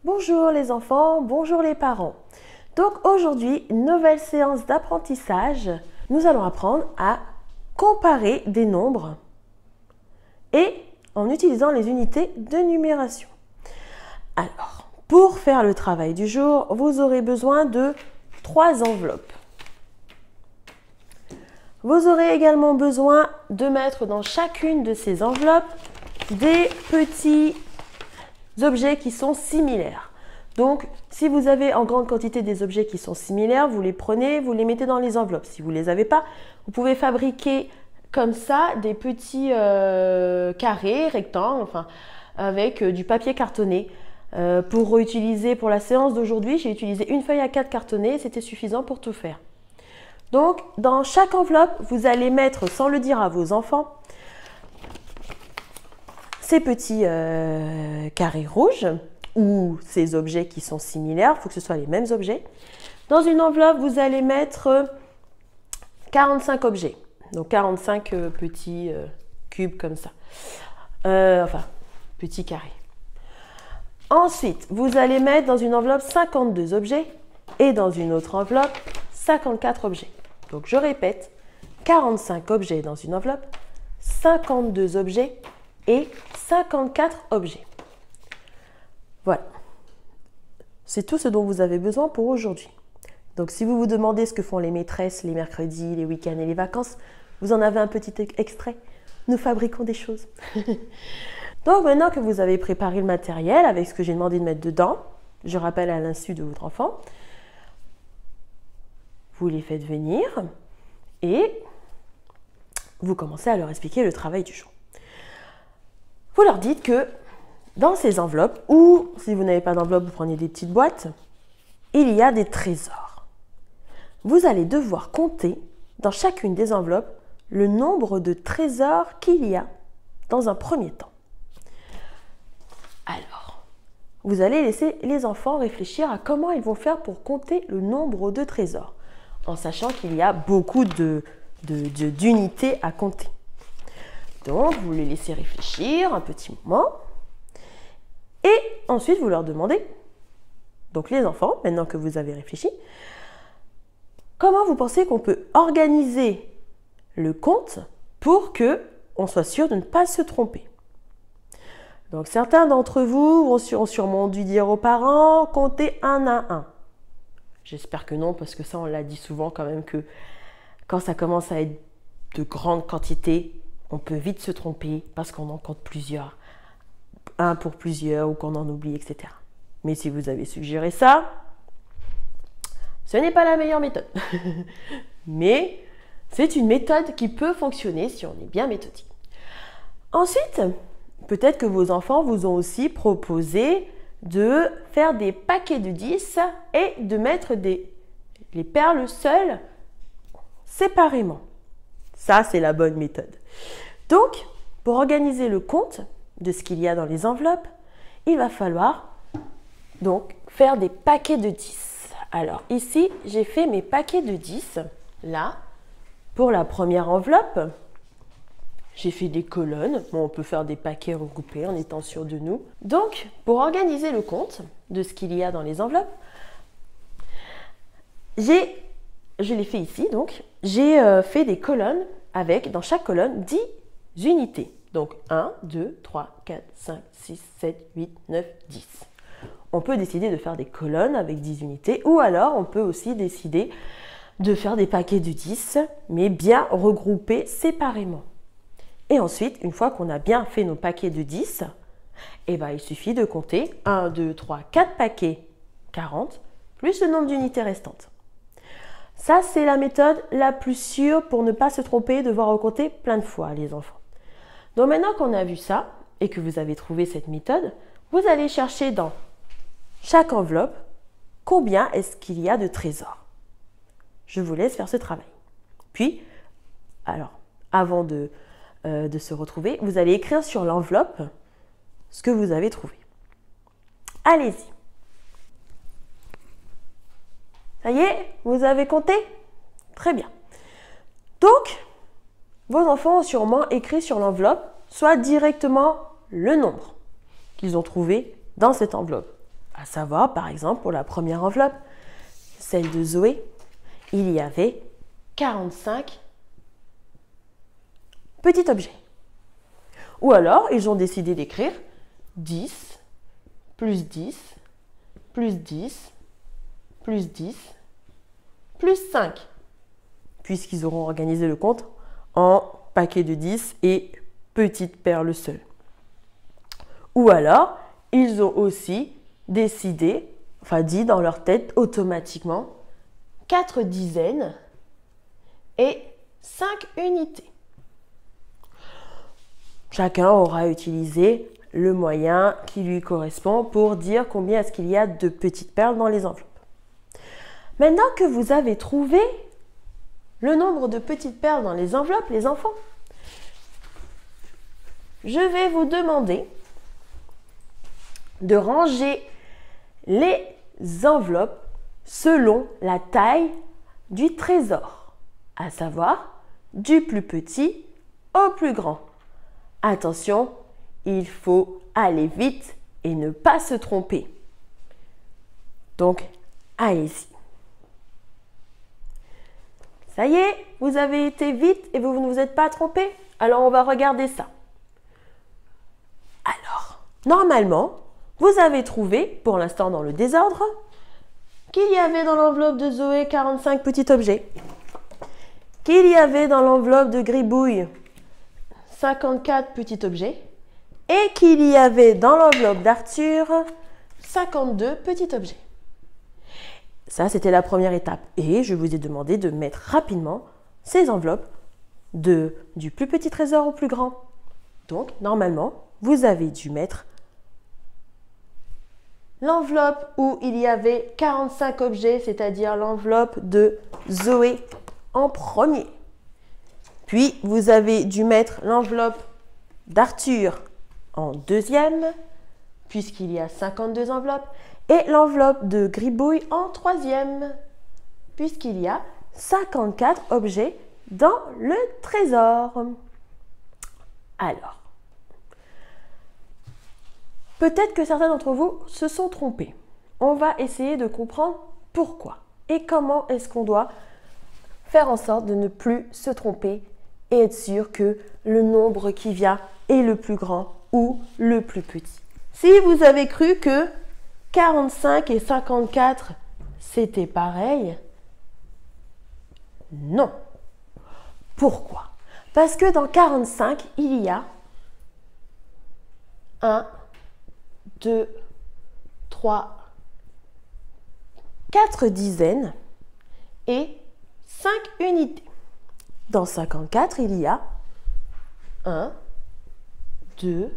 Bonjour les enfants, bonjour les parents. Donc aujourd'hui, nouvelle séance d'apprentissage. Nous allons apprendre à comparer des nombres et en utilisant les unités de numération. Alors, pour faire le travail du jour, vous aurez besoin de 3 enveloppes. Vous aurez également besoin de mettre dans chacune de ces enveloppes des petits objets qui sont similaires. Donc, si vous avez en grande quantité des objets qui sont similaires, vous les prenez, vous les mettez dans les enveloppes. Si vous ne les avez pas, vous pouvez fabriquer comme ça des petits carrés, rectangles, enfin, avec du papier cartonné. Pour réutiliser pour la séance d'aujourd'hui, j'ai utilisé une feuille A4 cartonnée, c'était suffisant pour tout faire. Donc, dans chaque enveloppe, vous allez mettre, sans le dire à vos enfants, ces petits carrés rouges ou ces objets qui sont similaires, il faut que ce soit les mêmes objets. Dans une enveloppe, vous allez mettre 45 objets, donc 45 petits cubes comme ça, enfin petits carrés. Ensuite, vous allez mettre dans une enveloppe 52 objets et dans une autre enveloppe 54 objets. Donc je répète, 45 objets dans une enveloppe, 52 objets et 54 objets. Voilà. C'est tout ce dont vous avez besoin pour aujourd'hui. Donc si vous vous demandez ce que font les maîtresses les mercredis, les week-ends et les vacances, vous en avez un petit extrait. Nous fabriquons des choses. Donc maintenant que vous avez préparé le matériel avec ce que j'ai demandé de mettre dedans, je rappelle à l'insu de votre enfant, vous les faites venir et vous commencez à leur expliquer le travail du jour. Vous leur dites que dans ces enveloppes, ou si vous n'avez pas d'enveloppe, vous prenez des petites boîtes, il y a des trésors. Vous allez devoir compter dans chacune des enveloppes le nombre de trésors qu'il y a dans un premier temps. Alors, vous allez laisser les enfants réfléchir à comment ils vont faire pour compter le nombre de trésors, en sachant qu'il y a beaucoup d'unités à compter. Donc, vous les laissez réfléchir un petit moment. Et ensuite, vous leur demandez, donc les enfants, maintenant que vous avez réfléchi, comment vous pensez qu'on peut organiser le compte pour qu'on soit sûr de ne pas se tromper. Donc, certains d'entre vous ont sûrement dû dire aux parents, comptez 1 à 1. J'espère que non, parce que ça, on l'a dit souvent quand même, que quand ça commence à être de grandes quantités, on peut vite se tromper parce qu'on en compte plusieurs. Un pour plusieurs ou qu'on en oublie, etc. Mais si vous avez suggéré ça, ce n'est pas la meilleure méthode. Mais c'est une méthode qui peut fonctionner si on est bien méthodique. Ensuite, peut-être que vos enfants vous ont aussi proposé de faire des paquets de 10 et de mettre les perles seules séparément. Ça, c'est la bonne méthode. Donc, pour organiser le compte de ce qu'il y a dans les enveloppes, il va falloir donc faire des paquets de 10. Alors ici, j'ai fait mes paquets de 10. Là, pour la première enveloppe, j'ai fait des colonnes. Bon, on peut faire des paquets regroupés en étant sûr de nous. Donc, pour organiser le compte de ce qu'il y a dans les enveloppes, je l'ai fait ici, donc, j'ai fait des colonnes avec, dans chaque colonne, 10 unités. Donc 1, 2, 3, 4, 5, 6, 7, 8, 9, 10. On peut décider de faire des colonnes avec 10 unités ou alors on peut aussi décider de faire des paquets de 10 mais bien regroupés séparément. Et ensuite, une fois qu'on a bien fait nos paquets de 10, eh ben, il suffit de compter 1, 2, 3, 4 paquets, 40, plus le nombre d'unités restantes. Ça, c'est la méthode la plus sûre pour ne pas se tromper, devoir recompter plein de fois, les enfants. Donc maintenant qu'on a vu ça et que vous avez trouvé cette méthode, vous allez chercher dans chaque enveloppe combien est-ce qu'il y a de trésors. Je vous laisse faire ce travail. Puis, alors, avant de se retrouver, vous allez écrire sur l'enveloppe ce que vous avez trouvé. Allez-y. Ça y est, vous avez compté? Très bien. Donc, vos enfants ont sûrement écrit sur l'enveloppe soit directement le nombre qu'ils ont trouvé dans cette enveloppe, À savoir, par exemple, pour la première enveloppe, celle de Zoé, il y avait 45 petits objets. Ou alors, ils ont décidé d'écrire 10, plus 10, plus 10, plus 10, plus 5, puisqu'ils auront organisé le compte en paquets de 10 et petites perles seules. Ou alors, ils ont aussi décidé, enfin dit dans leur tête automatiquement, 4 dizaines et 5 unités. Chacun aura utilisé le moyen qui lui correspond pour dire combien est-ce qu'il y a de petites perles dans les enveloppes. Maintenant que vous avez trouvé le nombre de petites perles dans les enveloppes, les enfants, je vais vous demander de ranger les enveloppes selon la taille du trésor, à savoir du plus petit au plus grand. Attention, il faut aller vite et ne pas se tromper. Donc, allez-y. Ça y est, vous avez été vite et vous ne vous êtes pas trompé? Alors, on va regarder ça. Alors, normalement, vous avez trouvé, pour l'instant dans le désordre, qu'il y avait dans l'enveloppe de Zoé 45 petits objets, qu'il y avait dans l'enveloppe de Gribouille 54 petits objets et qu'il y avait dans l'enveloppe d'Arthur 52 petits objets. Ça, c'était la première étape. Et je vous ai demandé de mettre rapidement ces enveloppes du plus petit trésor au plus grand. Donc, normalement, vous avez dû mettre l'enveloppe où il y avait 45 objets, c'est-à-dire l'enveloppe de Zoé en premier. Puis, vous avez dû mettre l'enveloppe d'Arthur en deuxième, puisqu'il y a 52 enveloppes, et l'enveloppe de Gribouille en troisième, puisqu'il y a 54 objets dans le trésor. Alors, peut-être que certains d'entre vous se sont trompés. On va essayer de comprendre pourquoi et comment est-ce qu'on doit faire en sorte de ne plus se tromper et être sûr que le nombre qui vient est le plus grand ou le plus petit. Si vous avez cru que 45 et 54 c'était pareil, non. Pourquoi? Parce que dans 45, il y a 1, 2, 3, 4 dizaines et 5 unités. Dans 54, il y a 1, 2,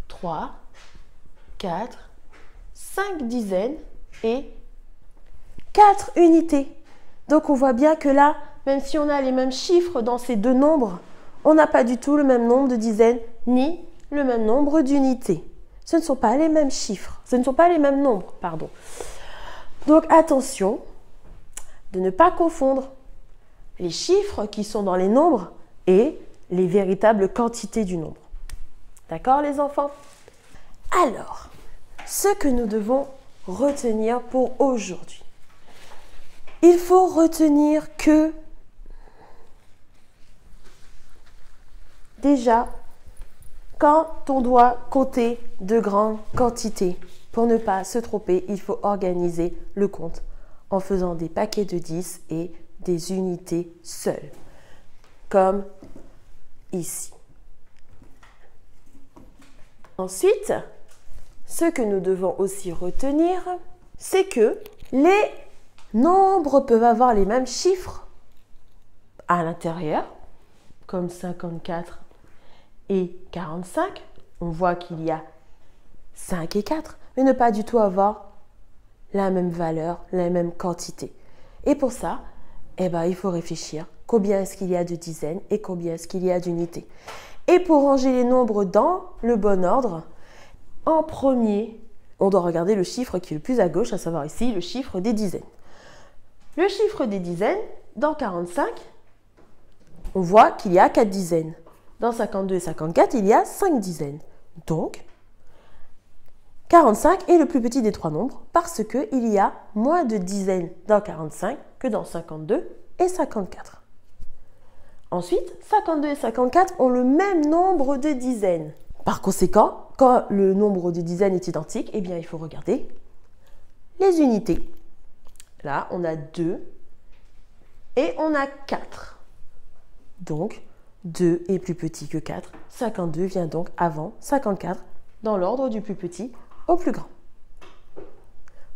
3, 4, 5 dizaines et 4 unités. Donc on voit bien que là, même si on a les mêmes chiffres dans ces deux nombres, on n'a pas du tout le même nombre de dizaines ni le même nombre d'unités. Ce ne sont pas les mêmes chiffres, ce ne sont pas les mêmes nombres, pardon. Donc attention de ne pas confondre les chiffres qui sont dans les nombres et les véritables quantités du nombre. D'accord les enfants? Alors, ce que nous devons retenir pour aujourd'hui. Il faut retenir que déjà, quand on doit compter de grandes quantités, pour ne pas se tromper, il faut organiser le compte en faisant des paquets de 10 et des unités seules, comme ici. Ensuite, ce que nous devons aussi retenir, c'est que les nombres peuvent avoir les mêmes chiffres à l'intérieur, comme 54 et 45. On voit qu'il y a 5 et 4, mais ne pas du tout avoir la même valeur, la même quantité. Et pour ça, il faut réfléchir combien est-ce qu'il y a de dizaines et combien est-ce qu'il y a d'unités. Et pour ranger les nombres dans le bon ordre, en premier, on doit regarder le chiffre qui est le plus à gauche, à savoir ici le chiffre des dizaines. Le chiffre des dizaines, dans 45, on voit qu'il y a 4 dizaines. Dans 52 et 54, il y a 5 dizaines. Donc, 45 est le plus petit des trois nombres parce qu'il y a moins de dizaines dans 45 que dans 52 et 54. Ensuite, 52 et 54 ont le même nombre de dizaines. Par conséquent, quand le nombre de dizaines est identique, eh bien, il faut regarder les unités. Là, on a 2 et on a 4. Donc, 2 est plus petit que 4. 52 vient donc avant 54 dans l'ordre du plus petit au plus grand.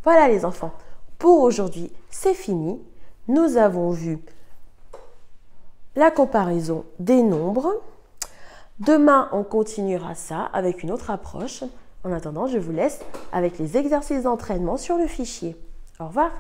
Voilà les enfants, pour aujourd'hui, c'est fini. Nous avons vu la comparaison des nombres. Demain, on continuera ça avec une autre approche. En attendant, je vous laisse avec les exercices d'entraînement sur le fichier. Au revoir.